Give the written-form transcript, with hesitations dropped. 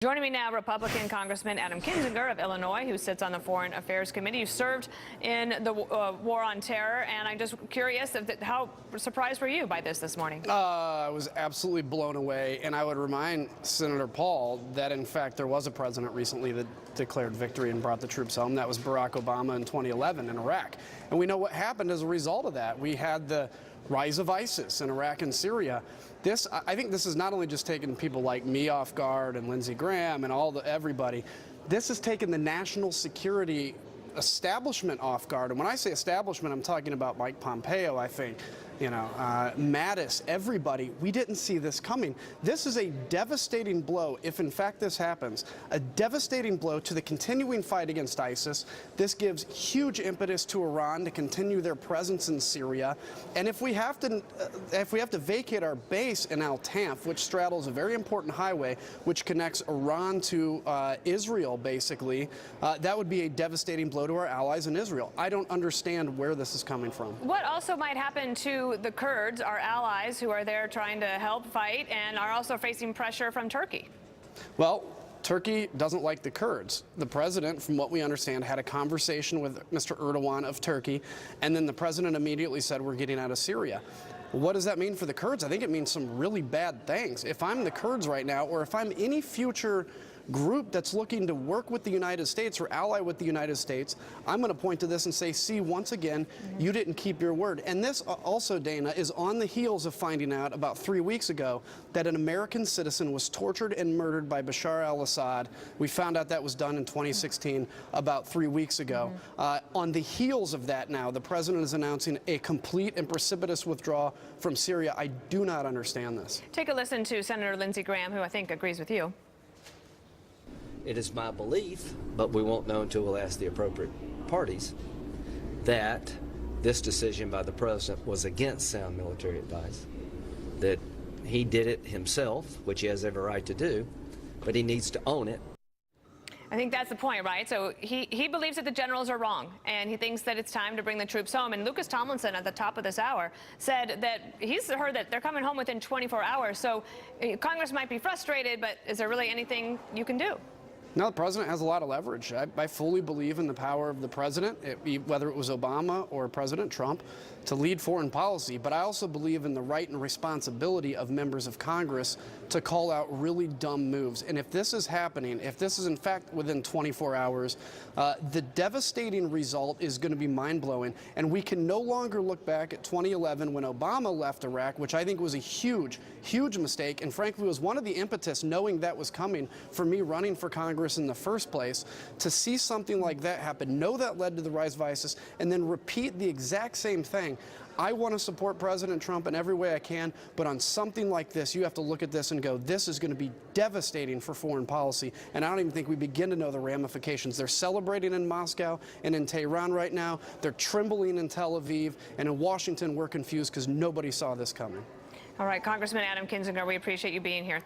Joining me now, Republican Congressman Adam Kinzinger of Illinois, who sits on the Foreign Affairs Committee. You served in the war on terror, and I'm just curious, how surprised were you by this morning? I was absolutely blown away, and I would remind Senator Paul that, in fact, there was a president recently that declared victory and brought the troops home. That was Barack Obama in 2011 in Iraq. And we know what happened as a result of that. We had the rise of ISIS in Iraq and Syria. I think this has not only just taken people like me off guard and Lindsey Graham and everybody. This has taken the national security establishment off guard. And when I say establishment, I'm talking about Mike Pompeo, I think, Mattis, everybody. We didn't see this coming. This is a devastating blow, if in fact this happens, a devastating blow to the continuing fight against ISIS. This gives huge impetus to Iran to continue their presence in Syria. And if we have to vacate our base in Al Tanf, which straddles a very important highway, which connects Iran to Israel, basically, that would be a devastating blow to our allies in Israel. I don't understand where this is coming from. What also might happen to the Kurds, our allies who are there trying to help fight and are also facing pressure from Turkey? Well, Turkey doesn't like the Kurds. The president, from what we understand, had a conversation with Mr. Erdogan of Turkey, and then the president immediately said, we're getting out of Syria. What does that mean for the Kurds? I think it means some really bad things. If I'm the Kurds right now, or if I'm any future group that's looking to work with the United States or ally with the United States, I'm going to point to this and say, see, once again, you didn't keep your word. And this also, Dana, is on the heels of finding out about 3 weeks ago that an American citizen was tortured and murdered by Bashar al-Assad. We found out that was done in 2016, about 3 weeks ago. On the heels of that now, the president is announcing a complete and precipitous withdrawal from Syria. I do not understand this. Take a listen to Senator Lindsey Graham, who I think agrees with you. It is my belief, but we won't know until we'll ask the appropriate parties, that this decision by the president was against sound military advice, that he did it himself, which he has every right to do, but he needs to own it. I think that's the point, right? So he believes that the generals are wrong, and he thinks that it's time to bring the troops home. And Lucas Tomlinson, at the top of this hour, said that he's heard that they're coming home within 24 hours. So Congress might be frustrated, but is there really anything you can do? No, the president has a lot of leverage. I fully believe in the power of the president, whether it was Obama or President Trump, to lead foreign policy. But I also believe in the right and responsibility of members of Congress to call out really dumb moves. And if this is happening, if this is in fact within 24 hours, the devastating result is going to be mind-blowing. And we can no longer look back at 2011 when Obama left Iraq, which I think was a huge, huge mistake. And frankly, was one of the impetus, knowing that was coming, for me running for Congress in the first place, to see something like that happen, know that led to the rise of ISIS, and then repeat the exact same thing. I want to support President Trump in every way I can, but on something like this, you have to look at this and go, this is going to be devastating for foreign policy, and I don't even think we begin to know the ramifications. They're celebrating in Moscow and in Tehran right now. They're trembling in Tel Aviv, and in Washington, we're confused because nobody saw this coming. All right, Congressman Adam Kinzinger, we appreciate you being here.